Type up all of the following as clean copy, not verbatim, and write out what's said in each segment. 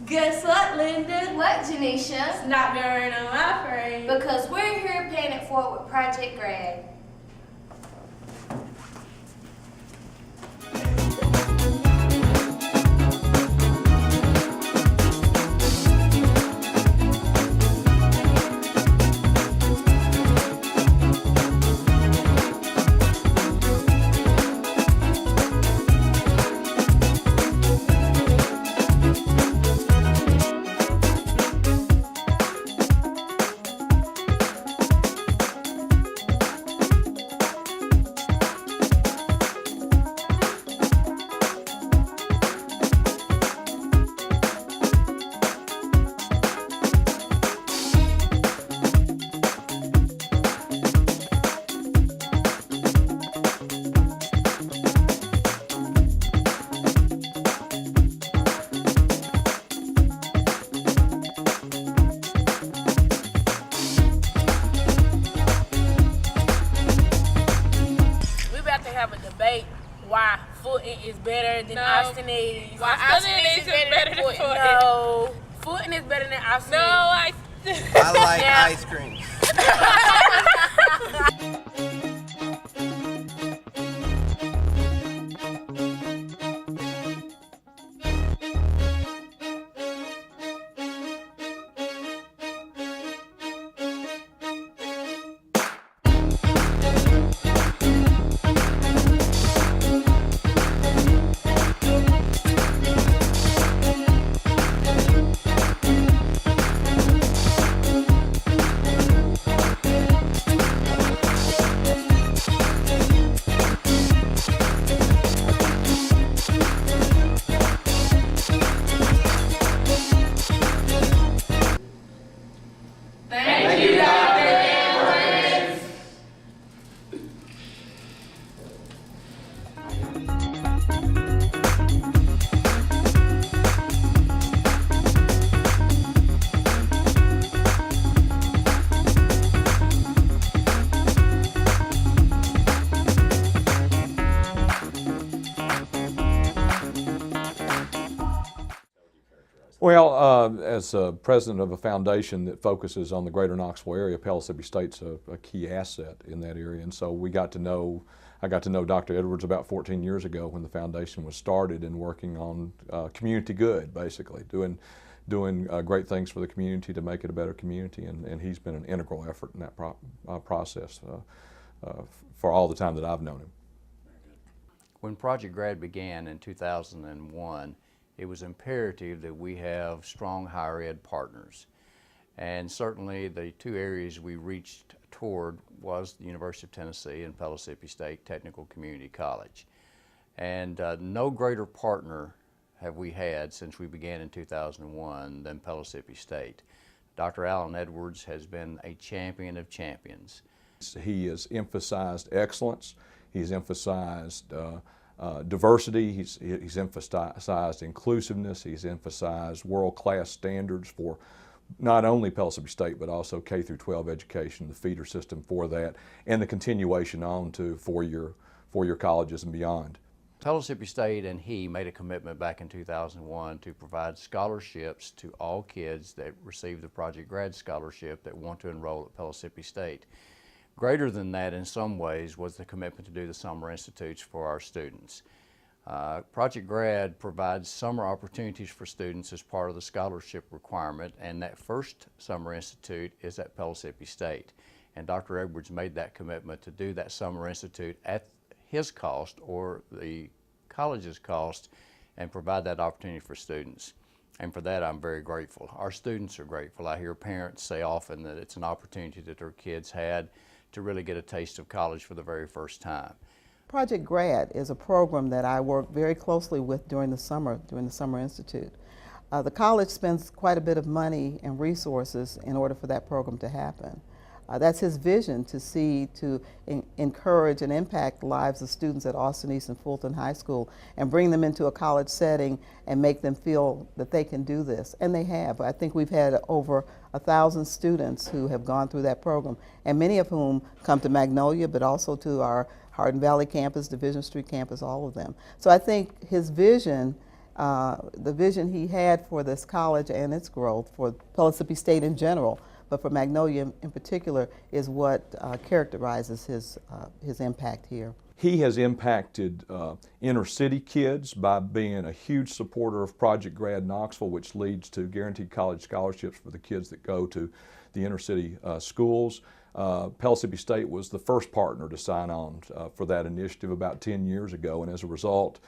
Guess what, Linda? What, Janisha? It's not gonna rain on my parade. Because we're here paying it forward with Project Grad. Have a debate why footing is better than obstinate. Why obstinate is better than footing? No, footing is better than obstinate. No, I like ice cream. Well, as president of a foundation that focuses on the greater Knoxville area, Pellissippi State's a key asset in that area. And so I got to know Dr. Edwards about 14 years ago when the foundation was started and working on community good, basically, doing great things for the community to make it a better community. And he's been an integral effort in that process for all the time that I've known him. When Project Grad began in 2001, it was imperative that we have strong higher ed partners. And certainly the two areas we reached toward was the University of Tennessee and Pellissippi State Technical Community College. And no greater partner have we had since we began in 2001 than Pellissippi State. Dr. Alan Edwards has been a champion of champions. He has emphasized excellence. He's emphasized diversity, he's emphasized inclusiveness, he's emphasized world-class standards for not only Pellissippi State but also K through 12 education, the feeder system for that, and the continuation on to four-year colleges and beyond. Pellissippi State and he made a commitment back in 2001 to provide scholarships to all kids that receive the Project Grad scholarship that want to enroll at Pellissippi State. Greater than that in some ways was the commitment to do the summer institutes for our students. Project Grad provides summer opportunities for students as part of the scholarship requirement, and that first summer institute is at Pellissippi State. And Dr. Edwards made that commitment to do that summer institute at his cost or the college's cost and provide that opportunity for students. And for that, I'm very grateful. Our students are grateful. I hear parents say often that it's an opportunity that their kids had to really get a taste of college for the very first time. Project Grad is a program that I work very closely with during the Summer Institute. The college spends quite a bit of money and resources in order for that program to happen. That's his vision, to encourage and impact the lives of students at Austin East and Fulton High School and bring them into a college setting and make them feel that they can do this. And they have. I think we've had over 1,000 students who have gone through that program, and many of whom come to Magnolia, but also to our Hardin Valley campus, Division Street campus, all of them. So I think his vision, the vision he had for this college and its growth, for Pellissippi State in general, but for Magnolia in particular, is what characterizes his impact here. He has impacted inner city kids by being a huge supporter of Project Grad Knoxville, which leads to guaranteed college scholarships for the kids that go to the inner city schools. Pellissippi State was the first partner to sign on for that initiative about 10 years ago, and as a result,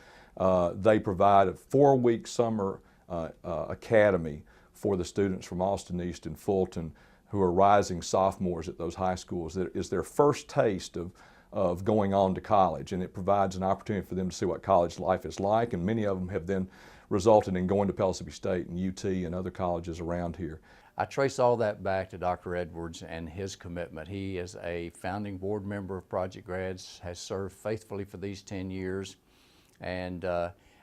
they provide a 4-week summer academy for the students from Austin East and Fulton who are rising sophomores at those high schools. That is their first taste of going on to college, and it provides an opportunity for them to see what college life is like, and many of them have then resulted in going to Pellissippi State and UT and other colleges around here. I trace all that back to Dr. Edwards and his commitment. He is a founding board member of Project Grads, has served faithfully for these 10 years, and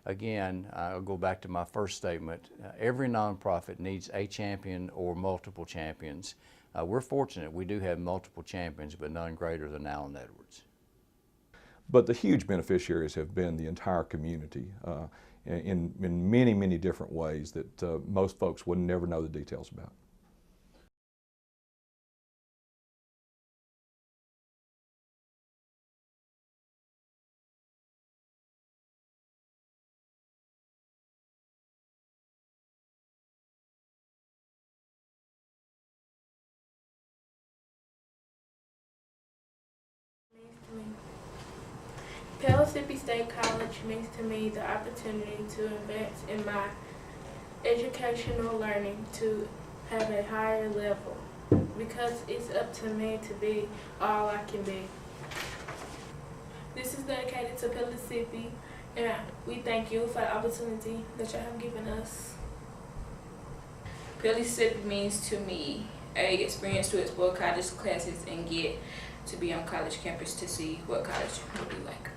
again, I'll go back to my first statement. Every nonprofit needs a champion or multiple champions. We're fortunate we do have multiple champions, but none greater than Alan Edwards. But the huge beneficiaries have been the entire community in many, many different ways that most folks would never know the details about. Pellissippi State College means to me the opportunity to advance in my educational learning to have a higher level, because it's up to me to be all I can be. This is dedicated to Pellissippi, and we thank you for the opportunity that you have given us. Pellissippi means to me a experience to explore college classes and get to be on college campus to see what college will be like.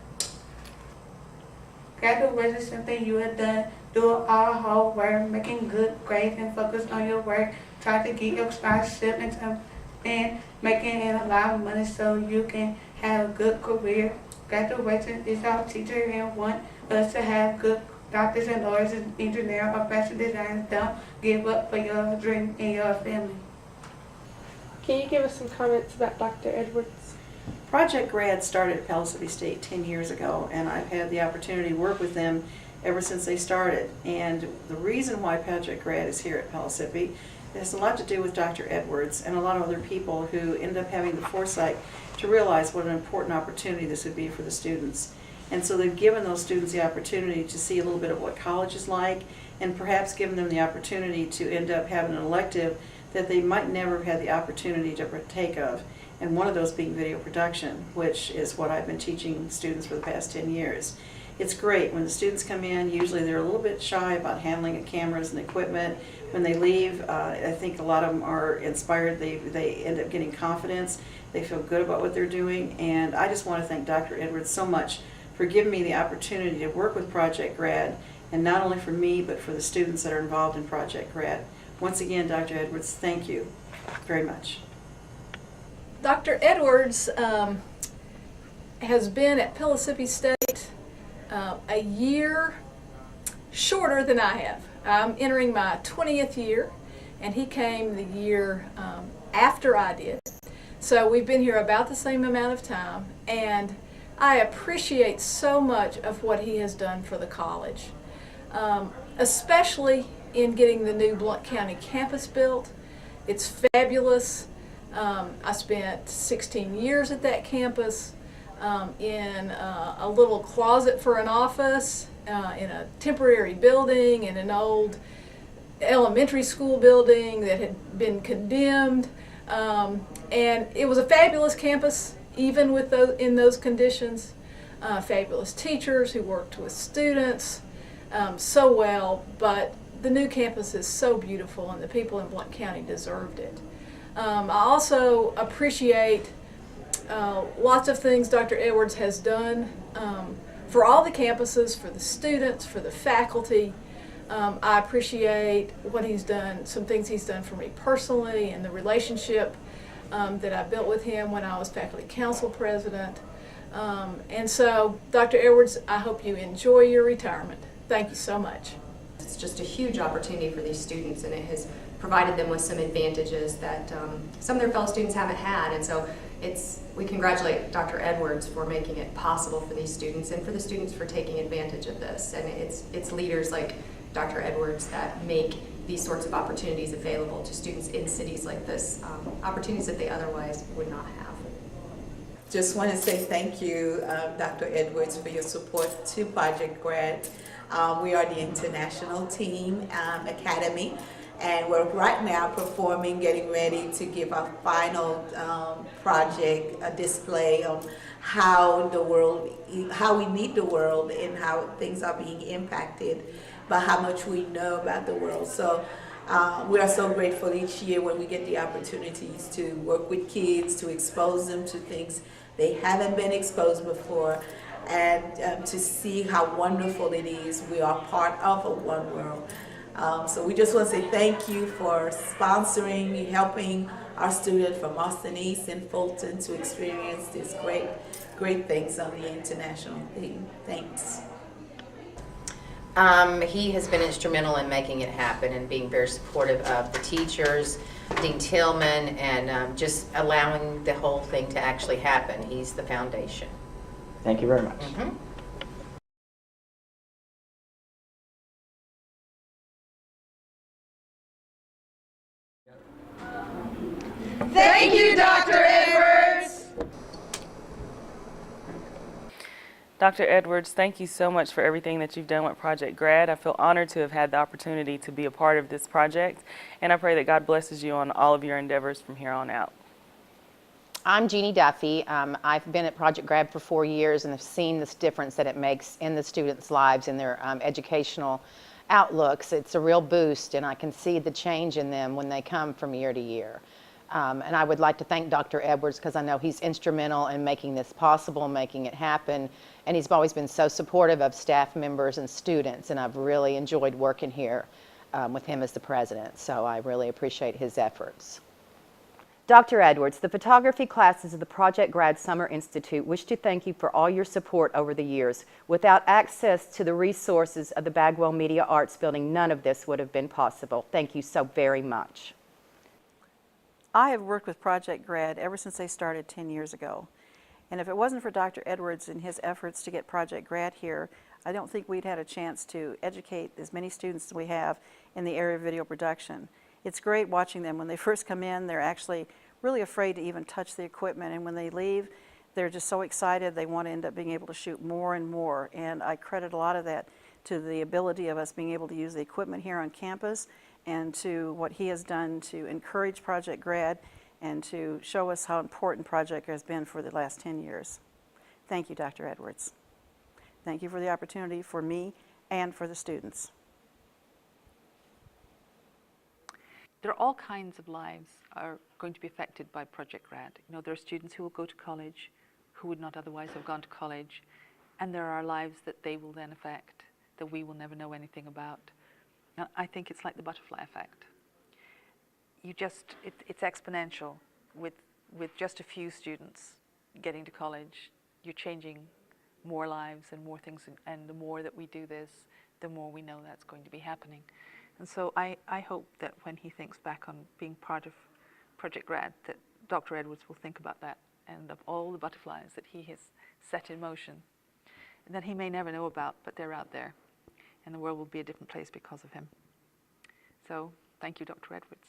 Graduation is something you have done, do all hard work, making good grades and focus on your work, try to get your scholarship and making a lot of money so you can have a good career. Graduation is our teacher and want us to have good doctors and lawyers and engineers or fashion designers. Don't give up for your dream and your family. Can you give us some comments about Dr. Edwards? Project Grad started at Pellissippi State 10 years ago, and I've had the opportunity to work with them ever since they started. And the reason why Project Grad is here at Pellissippi has a lot to do with Dr. Edwards and a lot of other people who ended up having the foresight to realize what an important opportunity this would be for the students. And so they've given those students the opportunity to see a little bit of what college is like, and perhaps given them the opportunity to end up having an elective that they might never have had the opportunity to partake of. And one of those being video production, which is what I've been teaching students for the past 10 years. It's great. When the students come in, usually they're a little bit shy about handling the cameras and equipment. When they leave, I think a lot of them are inspired. They end up getting confidence. They feel good about what they're doing. And I just want to thank Dr. Edwards so much for giving me the opportunity to work with Project Grad, and not only for me, but for the students that are involved in Project Grad. Once again, Dr. Edwards, thank you very much. Dr. Edwards has been at Pellissippi State a year shorter than I have. I'm entering my 20th year, and he came the year after I did. So we've been here about the same amount of time, and I appreciate so much of what he has done for the college, especially in getting the new Blount County campus built. It's fabulous. I spent 16 years at that campus in a little closet for an office, in a temporary building, in an old elementary school building that had been condemned. And it was a fabulous campus, even with in those conditions. Fabulous teachers who worked with students so well, but the new campus is so beautiful, and the people in Blount County deserved it. I also appreciate lots of things Dr. Edwards has done for all the campuses, for the students, for the faculty. I appreciate what he's done, some things he's done for me personally, and the relationship that I built with him when I was faculty council president. And so, Dr. Edwards, I hope you enjoy your retirement. Thank you so much. It's just a huge opportunity for these students, and it has provided them with some advantages that some of their fellow students haven't had. And so we congratulate Dr. Edwards for making it possible for these students, and for the students for taking advantage of this. And it's leaders like Dr. Edwards that make these sorts of opportunities available to students in cities like this, opportunities that they otherwise would not have. Just want to say thank you, Dr. Edwards, for your support to Project Grad. We are the international team academy, and we're right now performing, getting ready to give our final project, a display on how we need the world, and how things are being impacted by how much we know about the world. So we are so grateful each year when we get the opportunities to work with kids, to expose them to things they haven't been exposed before, and to see how wonderful it is. We are part of a one world. So we just want to say thank you for sponsoring, helping our students from Austin East and Fulton to experience these great things on the international theme. Thanks. He has been instrumental in making it happen and being very supportive of the teachers, Dean Tillman, and just allowing the whole thing to actually happen. He's the foundation. Thank you very much. Thank you, Dr. Edwards. Dr. Edwards, thank you so much for everything that you've done with Project Grad. I feel honored to have had the opportunity to be a part of this project, and I pray that God blesses you on all of your endeavors from here on out. I'm Jeannie Duffy. I've been at Project Grad for 4 years and have seen this difference that it makes in the students' lives and their educational outlooks. It's a real boost, and I can see the change in them when they come from year to year. And I would like to thank Dr. Edwards because I know he's instrumental in making this possible, making it happen. And he's always been so supportive of staff members and students, and I've really enjoyed working here with him as the president. So I really appreciate his efforts. Dr. Edwards, the photography classes of the Project Grad Summer Institute wish to thank you for all your support over the years. Without access to the resources of the Bagwell Media Arts Building, none of this would have been possible. Thank you so very much. I have worked with Project Grad ever since they started 10 years ago. And if it wasn't for Dr. Edwards and his efforts to get Project Grad here, I don't think we'd had a chance to educate as many students as we have in the area of video production. It's great watching them. When they first come in, they're actually really afraid to even touch the equipment, and when they leave, they're just so excited they want to end up being able to shoot more and more. And I credit a lot of that to the ability of us being able to use the equipment here on campus and to what he has done to encourage Project Grad and to show us how important Project has been for the last 10 years. Thank you, Dr. Edwards. Thank you for the opportunity for me and for the students. There are all kinds of lives are going to be affected by Project Grad. You know, there are students who will go to college who would not otherwise have gone to college, and there are lives that they will then affect that we will never know anything about. And I think it's like the butterfly effect. It's exponential. With just a few students getting to college, you're changing more lives and more things, and the more that we do this, the more we know that's going to be happening. And so I hope that when he thinks back on being part of Project Grad, that Dr. Edwards will think about that and of all the butterflies that he has set in motion and that he may never know about, but they're out there. And the world will be a different place because of him. So thank you, Dr. Edwards.